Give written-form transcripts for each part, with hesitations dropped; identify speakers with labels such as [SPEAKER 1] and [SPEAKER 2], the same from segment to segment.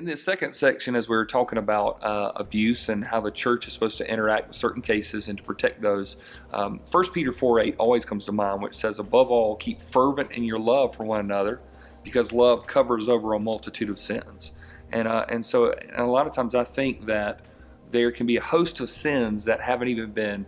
[SPEAKER 1] In this second section, as we were talking about abuse and how the church is supposed to interact with certain cases and to protect those, 1 Peter 4:8 always comes to mind, which says, above all, keep fervent in your love for one another, because love covers over a multitude of sins. And so a lot of times I think that there can be a host of sins that haven't even been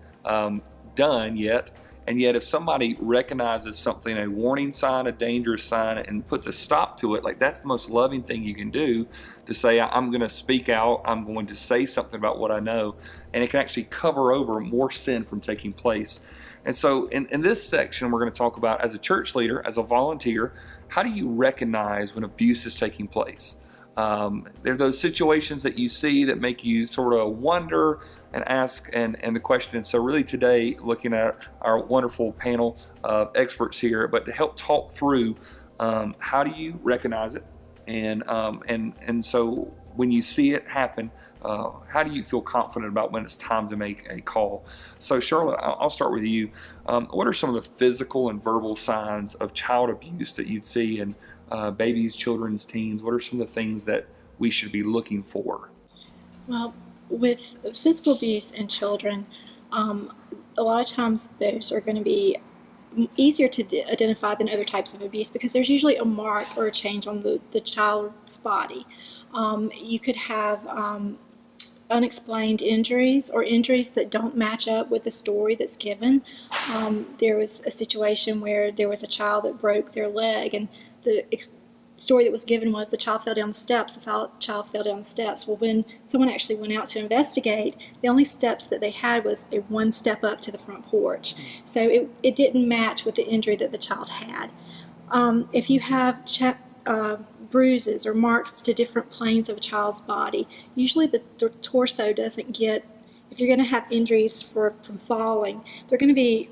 [SPEAKER 1] done yet. And yet if somebody recognizes something, a warning sign, a dangerous sign, and puts a stop to it, like that's the most loving thing you can do, to say, I'm going to speak out, I'm going to say something about what I know, and it can actually cover over more sin from taking place. And so in this section, we're going to talk about, as a church leader, as a volunteer, how do you recognize when abuse is taking place? There are those situations that you see that make you sort of wonder and ask and the question. And so really today, looking at our wonderful panel of experts here, but to help talk through how do you recognize it, and so when you see it happen, how do you feel confident about when it's time to make a call? So Charlotte, I'll start with you. What are some of the physical and verbal signs of child abuse that you'd see in babies, children's, teens? What are some of the things that we should be looking for?
[SPEAKER 2] Well, with physical abuse in children, a lot of times those are going to be easier to identify than other types of abuse, because there's usually a mark or a change on the child's body. You could have unexplained injuries or injuries that don't match up with the story that's given. There was a situation where there was a child that broke their leg, and the story that was given was the child fell down the steps. The child fell down the steps. Well, when someone actually went out to investigate, the only steps that they had was a one step up to the front porch. So it didn't match with the injury that the child had. If you have bruises or marks to different planes of a child's body, usually the torso doesn't get, if you're going to have injuries from falling, they're going to be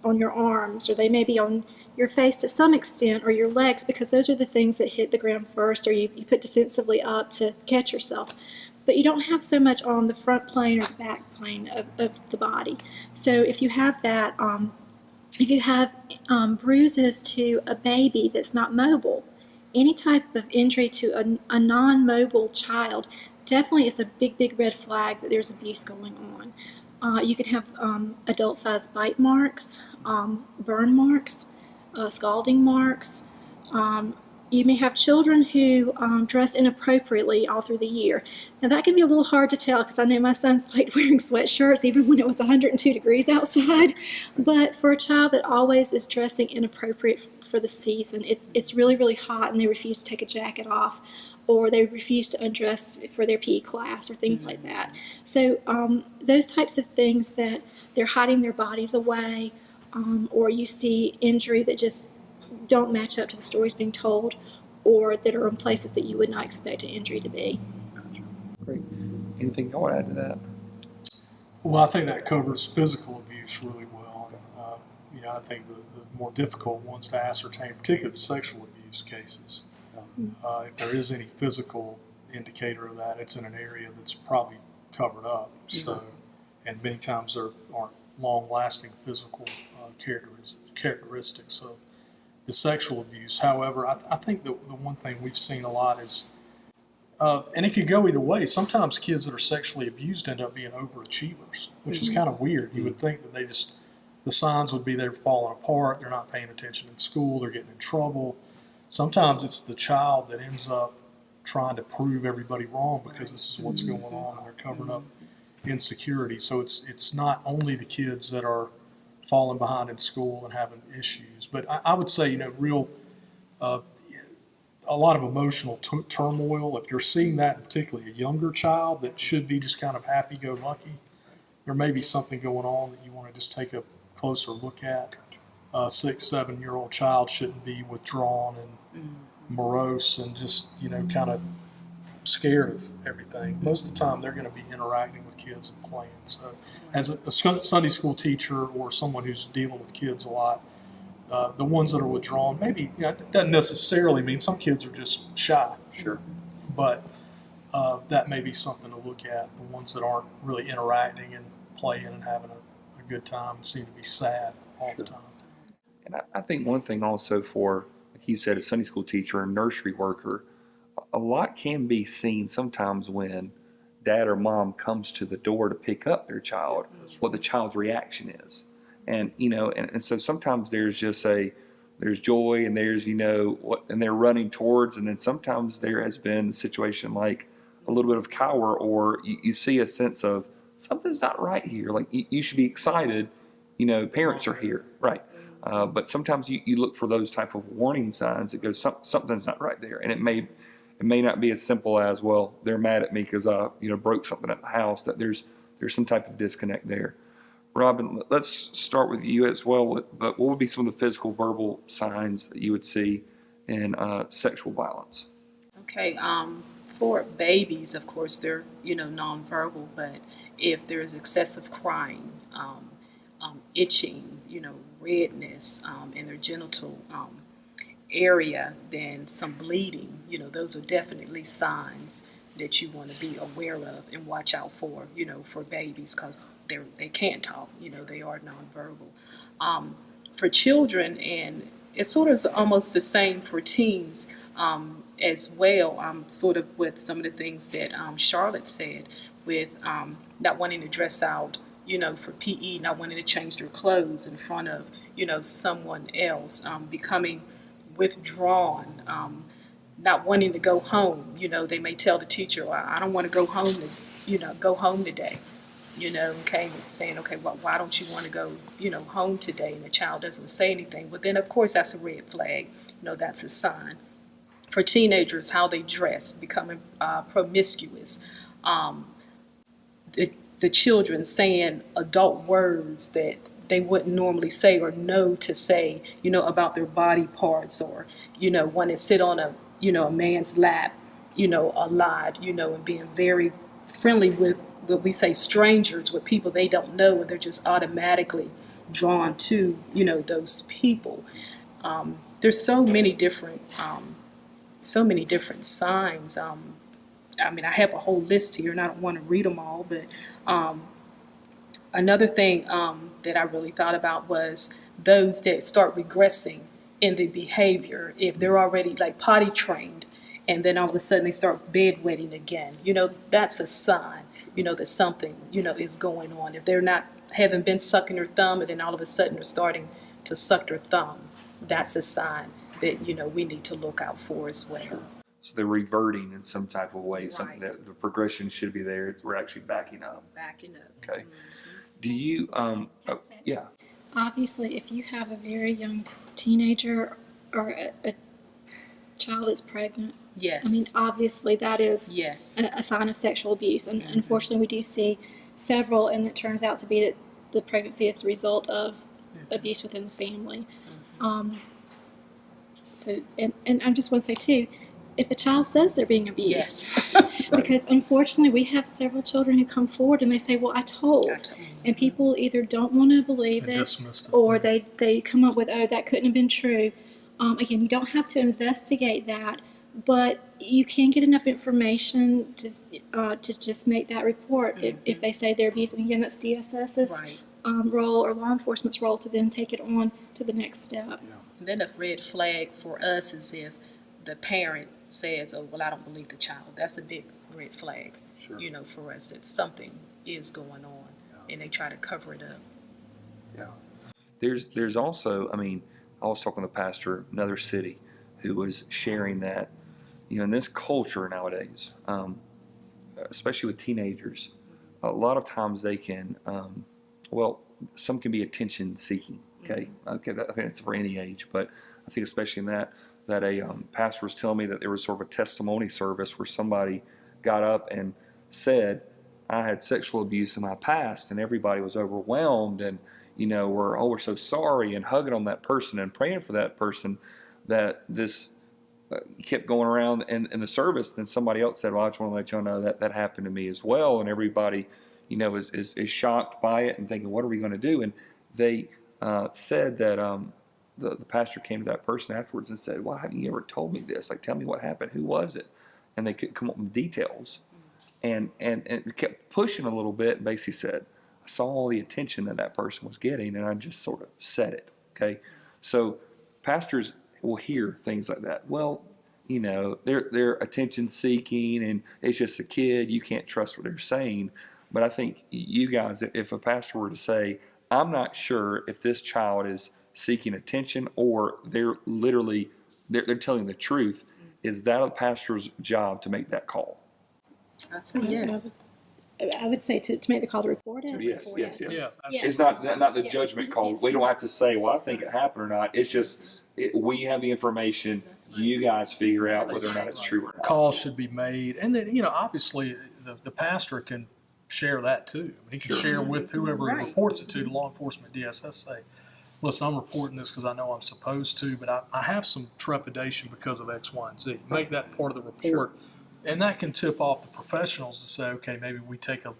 [SPEAKER 2] on your arms, or they may be on your face to some extent, or your legs, because those are the things that hit the ground first, or you put defensively up to catch yourself. But you don't have so much on the front plane or the back plane of the body. So if you have that, if you have bruises to a baby that's not mobile, any type of injury to a non-mobile child definitely is a big red flag that there's abuse going on. You can have adult-sized bite marks, burn marks, scalding marks. You may have children who dress inappropriately all through the year. Now that can be a little hard to tell, because I know my son's liked wearing sweatshirts even when it was 102 degrees outside. But for a child that always is dressing inappropriate for the season, it's really hot and they refuse to take a jacket off, or they refuse to undress for their PE class, or things like that. So those types of things that they're hiding their bodies away, or you see injury that just don't match up to the stories being told, or that are in places that you would not expect an injury to be.
[SPEAKER 1] Great. Anything you want to add to that?
[SPEAKER 3] Well, I think that covers physical abuse really well. I think the more difficult ones to ascertain, particularly sexual abuse cases. If there is any physical indicator of that, it's in an area that's probably covered up. So, and many times there aren't long-lasting physical characteristics of the sexual abuse. However, I think the one thing we've seen a lot is, and it could go either way, sometimes kids that are sexually abused end up being overachievers, which is kind of weird. You would think that the signs would be they're falling apart, they're not paying attention in school, they're getting in trouble. Sometimes it's the child that ends up trying to prove everybody wrong because this is what's going on, and they're covering up insecurity. So it's not only the kids that are falling behind in school and having issues, but I would say, a lot of emotional turmoil. If you're seeing that in particularly a younger child that should be just kind of happy-go-lucky, there may be something going on that you want to just take a closer look at. A 6-7-year-old child shouldn't be withdrawn and morose and just kind of scared of everything. Most of the time they're going to be interacting with kids and playing. So as a Sunday school teacher or someone who's dealing with kids a lot, the ones that are withdrawn, maybe it doesn't necessarily mean some kids are just shy.
[SPEAKER 1] Sure.
[SPEAKER 3] But that may be something to look at. The ones that aren't really interacting and playing and having a good time and seem to be sad all the time.
[SPEAKER 1] And I think one thing also for, like you said, a Sunday school teacher and nursery worker, a lot can be seen sometimes when dad or mom comes to the door to pick up their child, what the child's reaction is. And, and so sometimes there's there's joy and there's, and they're running towards, and then sometimes there has been a situation like a little bit of cower, or you see a sense of something's not right here. Like you should be excited, parents are here, right? But sometimes you look for those type of warning signs that go, something's not right there. And it may not be as simple as, well, they're mad at me because I, broke something at the house. That there's some type of disconnect there. Robin, let's start with you as well. But what would be some of the physical, verbal signs that you would see in sexual violence?
[SPEAKER 4] Okay, for babies, of course, they're, nonverbal, but if there's excessive crying, itching, redness in their genital area, then some bleeding, those are definitely signs that you want to be aware of and watch out for, for babies, because they can't talk, they are nonverbal. For children, and it's sort of almost the same for teens as well, sort of with some of the things that Charlotte said, with not wanting to dress out, for PE, not wanting to change their clothes in front of, someone else, becoming withdrawn, not wanting to go home. They may tell the teacher, well, I don't want to go home, go home today. Okay, saying, okay, well, why don't you want to go, home today? And the child doesn't say anything. But then, of course, that's a red flag. That's a sign. For teenagers, how they dress, becoming promiscuous. The children saying adult words that they wouldn't normally say or know to say, about their body parts, or, want to sit on a man's lap, a lot, and being very friendly with what we say strangers, with people they don't know, and they're just automatically drawn to, those people. There's so many different signs. I have a whole list here, and I don't want to read them all, but another thing that I really thought about was those that start regressing in the behavior. If they're already like potty trained, and then all of a sudden they start bedwetting again, that's a sign, that something, is going on. If they're haven't been sucking their thumb, and then all of a sudden they're starting to suck their thumb, that's a sign that, we need to look out for as well.
[SPEAKER 1] Sure. So they're reverting in some type of way.
[SPEAKER 4] Right.
[SPEAKER 1] Something that the progression should be there. We're actually backing up. Okay.
[SPEAKER 4] Mm-hmm.
[SPEAKER 1] Do you? Yeah.
[SPEAKER 2] Obviously, if you have a very young teenager or a child that's pregnant,
[SPEAKER 4] Yes.
[SPEAKER 2] Obviously that is
[SPEAKER 4] Yes.
[SPEAKER 2] a sign of sexual abuse. And unfortunately, we do see several, and it turns out to be that the pregnancy is the result of abuse within the family. And I just want to say, too, if a child says they're being abused,
[SPEAKER 4] Yes.
[SPEAKER 2] because unfortunately we have several children who come forward and they say, well, I told. And people either don't want to believe it, or they come up with, oh, that couldn't have been true. Again, you don't have to investigate that, but you can get enough information to just make that report if they say they're abused. And again, that's DSS's
[SPEAKER 4] Right.
[SPEAKER 2] Role, or law enforcement's role, to then take it on to the next step.
[SPEAKER 4] And then a red flag for us is if the parent says, oh, well, I don't believe the child. That's a big red flag,
[SPEAKER 1] Sure.
[SPEAKER 4] For us, that something is going on, and they try to cover it up.
[SPEAKER 1] Yeah. There's also, I was talking to a pastor in another city who was sharing that, in this culture nowadays, especially with teenagers, a lot of times they can, some can be attention seeking. Okay. Okay. I think it's for any age, but I think especially in that a pastor was telling me that there was sort of a testimony service where somebody got up and said, I had sexual abuse in my past, and everybody was overwhelmed, and we're so sorry, and hugging on that person and praying for that person. That this kept going around in the service. Then somebody else said, well, I just want to let y'all know that happened to me as well. And everybody is shocked by it and thinking, what are we going to do? And they said that the pastor came to that person afterwards and said, why haven't you ever told me this? Like, tell me what happened. Who was it? And they couldn't come up with details. And it kept pushing a little bit, and basically said, I saw all the attention that person was getting, and I just sort of said it. Okay? So pastors will hear things like that. Well, they're attention seeking and it's just a kid. You can't trust what they're saying. But I think you guys, if a pastor were to say, I'm not sure if this child is seeking attention or they're telling the truth, is that a pastor's job to make that call?
[SPEAKER 4] I'd say yes.
[SPEAKER 2] I would say to make the call to report it.
[SPEAKER 1] Yes.
[SPEAKER 2] Yes.
[SPEAKER 1] It's not the
[SPEAKER 2] Yes.
[SPEAKER 1] judgment call.
[SPEAKER 2] Yes.
[SPEAKER 1] We don't have to say, well, I think it happened or not. It's just we have the information. You guys figure out whether or not it's true or not.
[SPEAKER 3] Calls should be made, and then obviously the pastor can share that too. He can share with whoever he reports it to law enforcement, DSS. Say, listen, I'm reporting this because I know I'm supposed to, but I have some trepidation because of X, Y, and Z. Make that part of the report. And that can tip off the professionals to say, okay, maybe we take a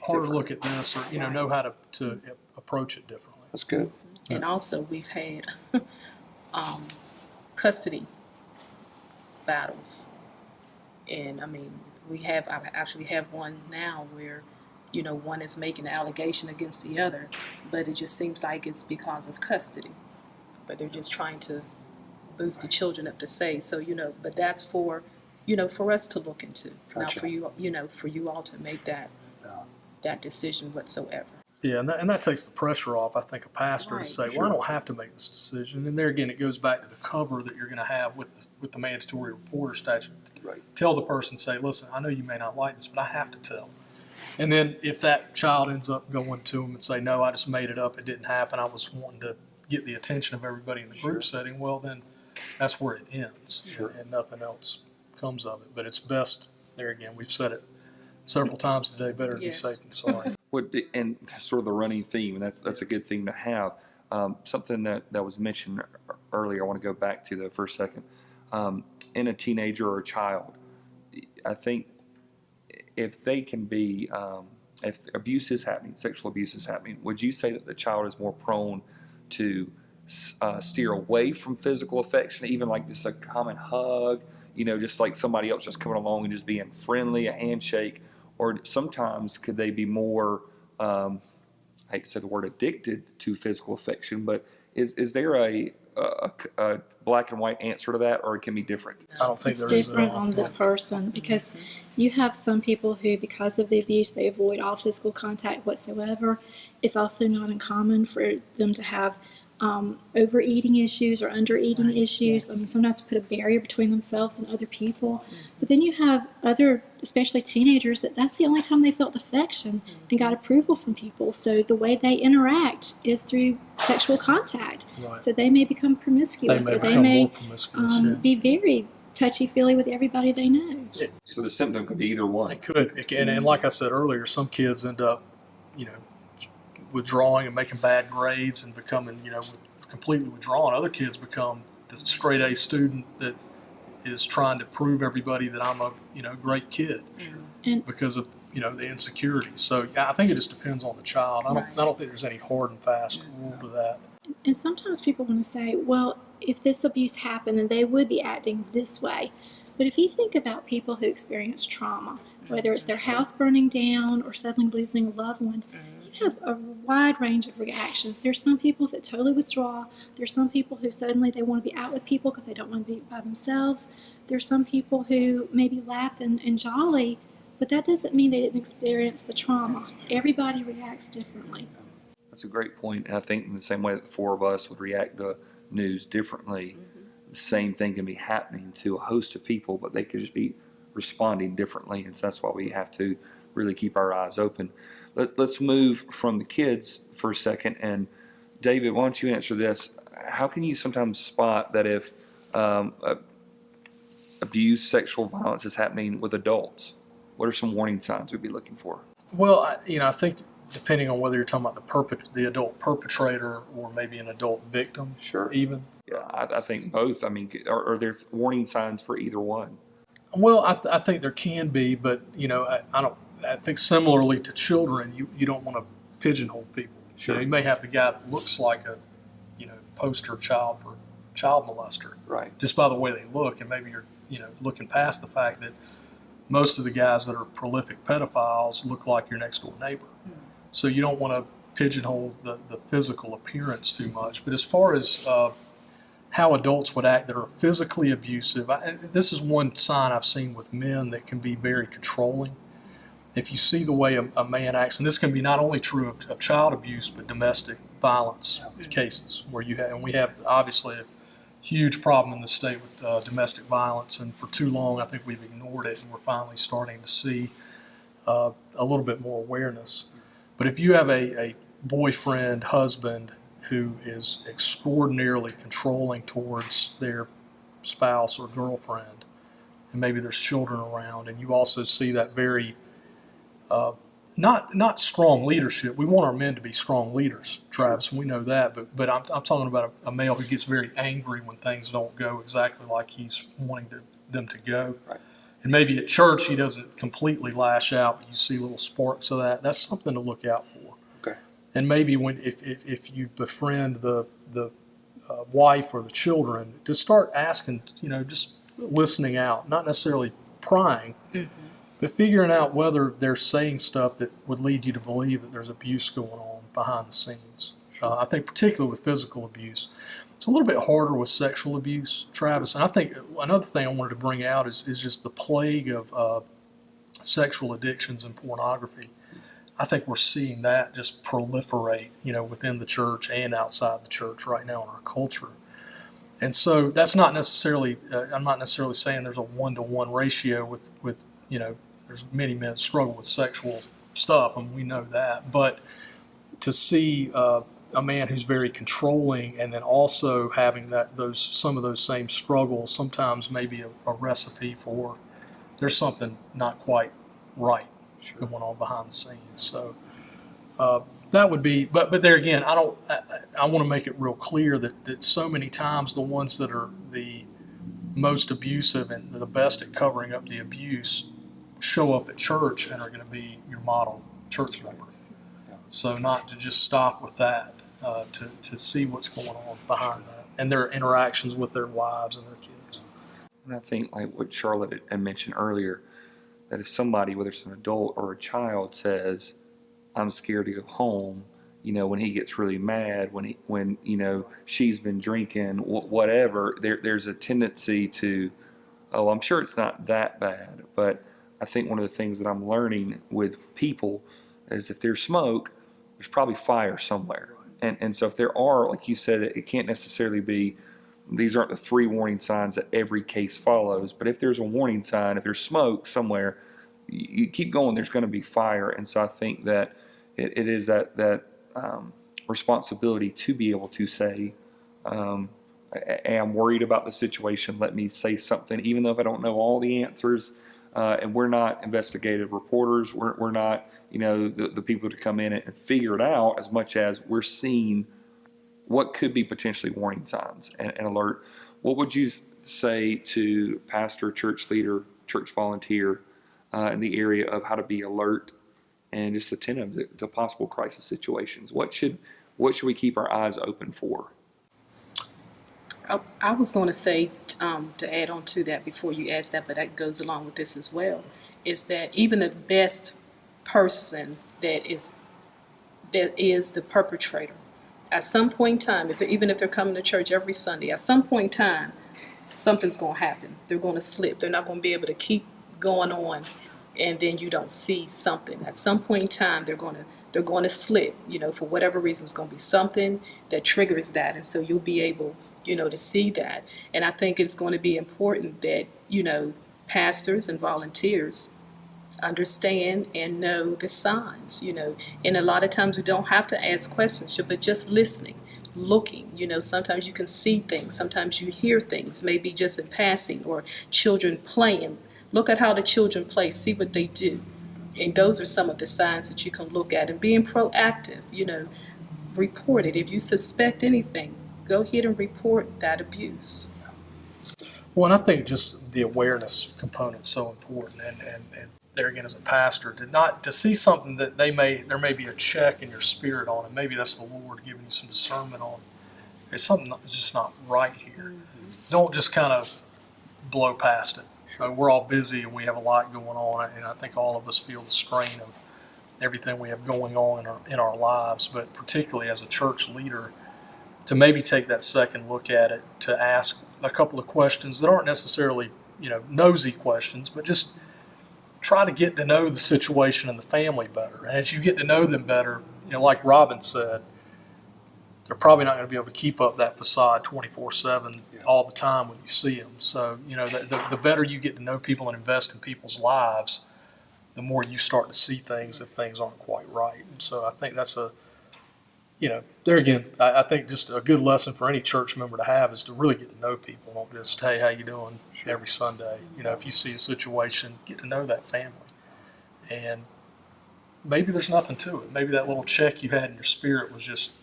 [SPEAKER 3] harder look at this, or know how to approach it differently.
[SPEAKER 1] That's good.
[SPEAKER 4] And also, we've had custody battles, and I actually have one now where, one is making an allegation against the other, but it just seems like it's because of custody, but they're just trying to boost the children up to say so. But that's for us to look into, not for you, for you all to make that decision whatsoever.
[SPEAKER 3] Yeah, and that takes the pressure off, I think, a pastor to say, well, I don't have to make this decision. And there again, it goes back to the cover that you're going to have with the mandatory reporter statute.
[SPEAKER 1] Right.
[SPEAKER 3] Tell the person, say, listen, I know you may not like this, but I have to tell. And then if that child ends up going to them and say, no, I just made it up, it didn't happen, I was wanting to get the attention of everybody in the group setting, well, then that's where it ends. And nothing else comes of it. But it's best, there again, we've said it several times today, better to be safe than sorry.
[SPEAKER 1] And sort of the running theme, and that's a good thing to have. Something that was mentioned earlier, I want to go back to though for a second. In a teenager or a child, I think if they can be, if abuse is happening, sexual abuse is happening, would you say that the child is more prone to steer away from physical affection, even like just a common hug, just like somebody else just coming along and just being friendly, a handshake? Or sometimes could they be more, I hate to say the word addicted to physical affection, but is there a black and white answer to that, or it can be different?
[SPEAKER 3] I don't think
[SPEAKER 2] It's
[SPEAKER 3] there is
[SPEAKER 2] different
[SPEAKER 3] at all.
[SPEAKER 2] on the person, because you have some people who, because of the abuse, they avoid all physical contact whatsoever. It's also not uncommon for them to have overeating issues or undereating issues.
[SPEAKER 4] Yes.
[SPEAKER 2] Sometimes put a barrier between themselves and other people. But then you have other, especially teenagers, that's the only time they felt affection and got approval from people. So the way they interact is through sexual contact.
[SPEAKER 3] Right.
[SPEAKER 2] So they may become promiscuous, or they may
[SPEAKER 3] more promiscuous.
[SPEAKER 2] be very touchy-feely with everybody they know.
[SPEAKER 1] So the symptom could be either one.
[SPEAKER 3] It could. It can, and like I said earlier, some kids end up, withdrawing and making bad grades and becoming, completely withdrawn. Other kids become the straight A student that is trying to prove everybody that I'm a, great kid
[SPEAKER 2] And
[SPEAKER 3] because of, the insecurities. So I think it just depends on the child. I don't think there's any hard and fast rule to that.
[SPEAKER 2] And sometimes people want to say, well, if this abuse happened, then they would be acting this way. But if you think about people who experience trauma, whether it's their house burning down or suddenly losing a loved one, you have a wide range of reactions. There's some people that totally withdraw. There's some people who suddenly they want to be out with people because they don't want to be by themselves. There's some people who maybe laugh and jolly, but that doesn't mean they didn't experience the trauma. Everybody reacts differently.
[SPEAKER 1] That's a great point. And I think in the same way that the four of us would react to news differently, the same thing can be happening to a host of people, but they could just be responding differently. And so that's why we have to really keep our eyes open. Let's move from the kids for a second. And David, why don't you answer this? How can you sometimes spot that if abuse, sexual violence is happening with adults? What are some warning signs we'd be looking for?
[SPEAKER 3] Well, I think depending on whether you're talking about the adult perpetrator or maybe an adult victim, even.
[SPEAKER 1] Yeah, I think both. I mean, are there warning signs for either one?
[SPEAKER 3] Well, I think there can be, but I think similarly to children, you don't want to pigeonhole people.
[SPEAKER 1] Sure.
[SPEAKER 3] You may have the guy that looks like a poster child for child molester,
[SPEAKER 1] Right.
[SPEAKER 3] just by the way they look, and maybe you're looking past the fact that most of the guys that are prolific pedophiles look like your next door neighbor. So you don't want to pigeonhole the physical appearance too much. But as far as how adults would act that are physically abusive. And this is one sign I've seen with men that can be very controlling. If you see the way a man acts, and this can be not only true of child abuse, but domestic violence cases, where we have obviously a huge problem in the state with domestic violence, and for too long I think we've ignored it, and we're finally starting to see a little bit more awareness. But if you have a boyfriend, husband who is extraordinarily controlling towards their spouse or girlfriend, and maybe there's children around, and you also see that very not strong leadership. We want our men to be strong leaders, Travis, and we know that. But I'm talking about a male who gets very angry when things don't go exactly like he's wanting them to go.
[SPEAKER 1] Right.
[SPEAKER 3] And maybe at church he doesn't completely lash out, but you see little sparks of that. That's something to look out for.
[SPEAKER 1] Okay.
[SPEAKER 3] And maybe if you befriend the wife or the children, to start asking, just listening out, not necessarily prying. Mm-hmm. But figuring out whether they're saying stuff that would lead you to believe that there's abuse going on behind the scenes. I think particularly with physical abuse. It's a little bit harder with sexual abuse, Travis. And I think another thing I wanted to bring out is just the plague of sexual addictions and pornography. I think we're seeing that just proliferate, within the church and outside the church right now in our culture. And so that's not necessarily, I'm not necessarily saying there's a 1-to-1 ratio with there's many men struggle with sexual stuff, and we know that. But to see a man who's very controlling and then also having some of those same struggles, sometimes maybe a recipe for there's something not quite right going on behind the scenes. So that would be. But there again, I want to make it real clear that so many times the ones that are the most abusive and the best at covering up the abuse show up at church and are going to be your model church member. So not to just stop with that, to see what's going on behind that and their interactions with their wives and their kids.
[SPEAKER 1] And I think like what Charlotte had mentioned earlier, that if somebody, whether it's an adult or a child, says, "I'm scared to go home," when he gets really mad, when she's been drinking, whatever, there's a tendency to, oh, I'm sure it's not that bad, but I think one of the things that I'm learning with people is if there's smoke, there's probably fire somewhere. And so if there are, like you said, it can't necessarily be, these aren't the 3 warning signs that every case follows, but if there's a warning sign, if there's smoke somewhere, you keep going, there's going to be fire. And so I think that it is that responsibility to be able to say, I'm worried about the situation, let me say something, even though if I don't know all the answers. And we're not investigative reporters. We're not, the people to come in and figure it out as much as we're seeing what could be potentially warning signs and alert. What would you say to pastor, church leader, church volunteer in the area of how to be alert and just attentive to possible crisis situations? What should we keep our eyes open for?
[SPEAKER 4] I was going to say, to add on to that before you ask that, but that goes along with this as well, is that even the best person that is the perpetrator, at some point in time, even if they're coming to church every Sunday, at some point in time, something's going to happen. They're going to slip. They're not going to be able to keep going on, and then you don't see something. At some point in time, they're going to slip. For whatever reason, it's going to be something that triggers that, and so you'll be able to see that. And I think it's going to be important that, pastors and volunteers understand and know the signs, and a lot of times we don't have to ask questions, but just listening, looking, sometimes you can see things, sometimes you hear things, maybe just in passing, or children playing. Look at how the children play, see what they do. And those are some of the signs that you can look at, and being proactive, report it. If you suspect anything, go ahead and report that abuse.
[SPEAKER 3] Well, and I think just the awareness component is so important, and there again, as a pastor, to see something that there may be a check in your spirit on, and maybe that's the Lord giving you some discernment on. It's something that's just not right here. Mm-hmm. Don't just kind of blow past it. Sure. We're all busy and we have a lot going on, and I think all of us feel the strain of everything we have going on in our lives. But particularly as a church leader, to maybe take that second look at it, to ask a couple of questions that aren't necessarily, nosy questions, but just try to get to know the situation and the family better. And as you get to know them better, like Robin said, they're probably not going to be able to keep up that facade 24/7 all the time when you see them. So, the better you get to know people and invest in people's lives, the more you start to see things if things aren't quite right. And so I think that's there again, I think just a good lesson for any church member to have is to really get to know people. Don't just, hey, how you doing every Sunday. If you see a situation, get to know that family. And maybe there's nothing to it. Maybe that little check you had in your spirit was just,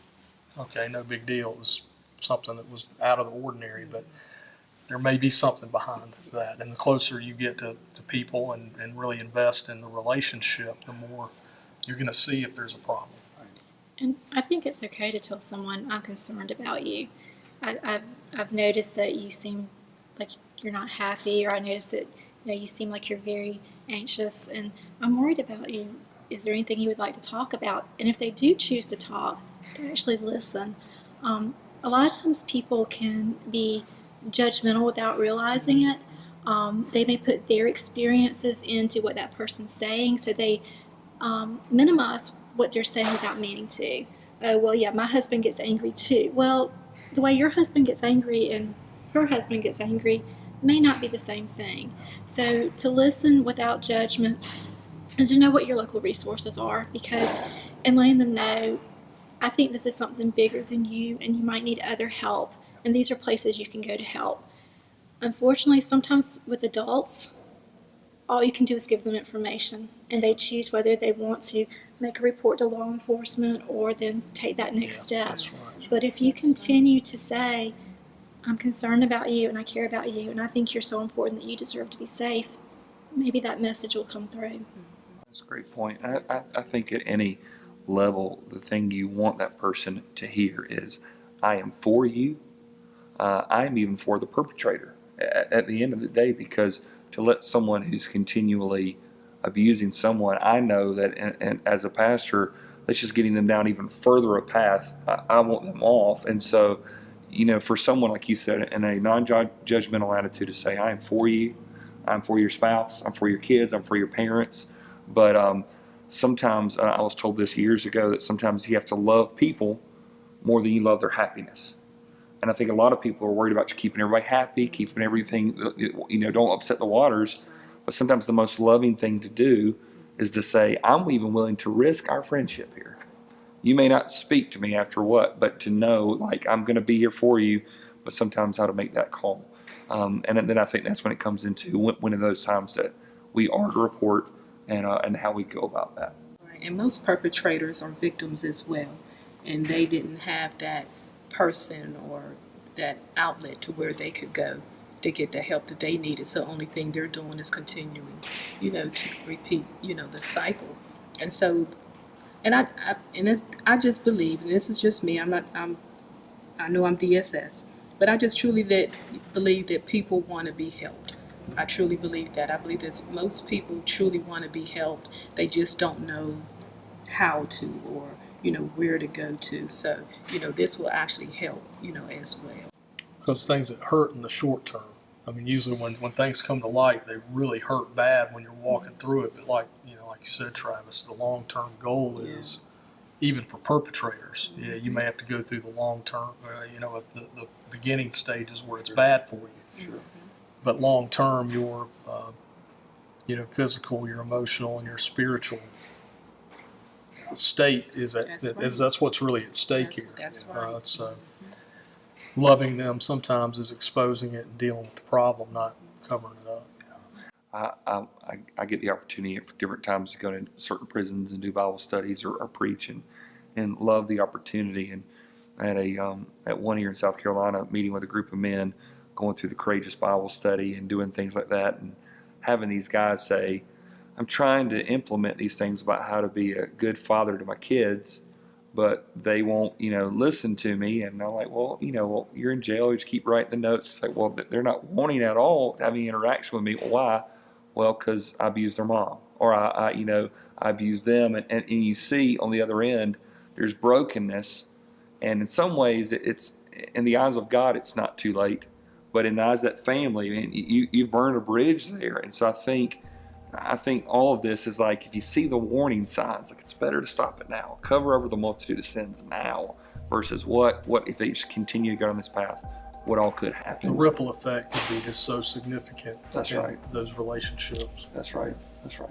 [SPEAKER 3] okay, no big deal. It was something that was out of the ordinary, but there may be something behind that. And the closer you get to people and really invest in the relationship, the more you're going to see if there's a problem.
[SPEAKER 2] And I think it's okay to tell someone, I'm concerned about you. I've noticed that you seem like you're not happy, or I noticed that you seem like you're very anxious, and I'm worried about you. Is there anything you would like to talk about? And if they do choose to talk, to actually listen. A lot of times people can be judgmental without realizing it. They may put their experiences into what that person's saying, so they minimize what they're saying without meaning to. Oh, well, yeah, my husband gets angry too. Well, the way your husband gets angry and her husband gets angry may not be the same thing. So to listen without judgment and to know what your local resources are, and letting them know, I think this is something bigger than you and you might need other help, and these are places you can go to help. Unfortunately, sometimes with adults, all you can do is give them information, and they choose whether they want to make a report to law enforcement or then take that next step.
[SPEAKER 3] That's right.
[SPEAKER 2] But if you continue to say, I'm concerned about you and I care about you and I think you're so important that you deserve to be safe, maybe that message will come through.
[SPEAKER 1] That's a great point. I think at any level, the thing you want that person to hear is, I am for you. I am even for the perpetrator at the end of the day, because to let someone who's continually abusing someone, I know that, and as a pastor, that's just getting them down even further a path. I want them off. And so, for someone, like you said, in a non-judgmental attitude, to say, I am for you, I'm for your spouse, I'm for your kids, I'm for your parents. But sometimes, I was told this years ago, that sometimes you have to love people more than you love their happiness. And I think a lot of people are worried about keeping everybody happy, keeping everything, don't upset the waters. But sometimes the most loving thing to do is to say, I'm even willing to risk our friendship here. You may not speak to me after what, but to know, like, I'm going to be here for you, but sometimes how to make that call. And then I think that's when it comes into one of those times that we are to report and how we go about that.
[SPEAKER 4] Right. And most perpetrators are victims as well, and they didn't have that person or that outlet to where they could go to get the help that they needed. So the only thing they're doing is continuing, to repeat, the cycle. And so, and I just believe, and this is just me. I know I'm DSS, but I just truly believe that people want to be helped. I truly believe that. I believe that most people truly want to be helped. They just don't know how to, or where to go to. So, this will actually help, as well.
[SPEAKER 3] Because things that hurt in the short term. I mean, usually when things come to light, they really hurt bad when you're walking through it. But like you said, Travis, the long-term goal is, even for perpetrators, you may have to go through the long-term, the beginning stages where it's bad for you.
[SPEAKER 4] Sure.
[SPEAKER 3] But long-term, your, physical, your emotional, and your spiritual state that's what's really at stake here.
[SPEAKER 4] That's right.
[SPEAKER 3] So loving them sometimes is exposing it and dealing with the problem, not covering it up.
[SPEAKER 1] I get the opportunity at different times to go to certain prisons and do Bible studies or preach, and love the opportunity. And I had at one here in South Carolina, meeting with a group of men, going through the Courageous Bible Study and doing things like that, and having these guys say, I'm trying to implement these things about how to be a good father to my kids, but they won't, listen to me. And I'm like, well, you're in jail. You just keep writing the notes. It's like, well, they're not wanting at all to have any interaction with me. Well, why? Well, because I abused their mom, or I abused them. And you see on the other end, there's brokenness And in some ways, it's in the eyes of God, it's not too late. But in the eyes of that family, man, you've burned a bridge there. And so I think all of this is like, if you see the warning signs, like, it's better to stop it now. Cover over the multitude of sins now, versus what if they just continue to go on this path, what all could happen.
[SPEAKER 3] The ripple effect could be just so significant.
[SPEAKER 1] That's
[SPEAKER 3] in
[SPEAKER 1] right.
[SPEAKER 3] those relationships.
[SPEAKER 1] That's right. That's right.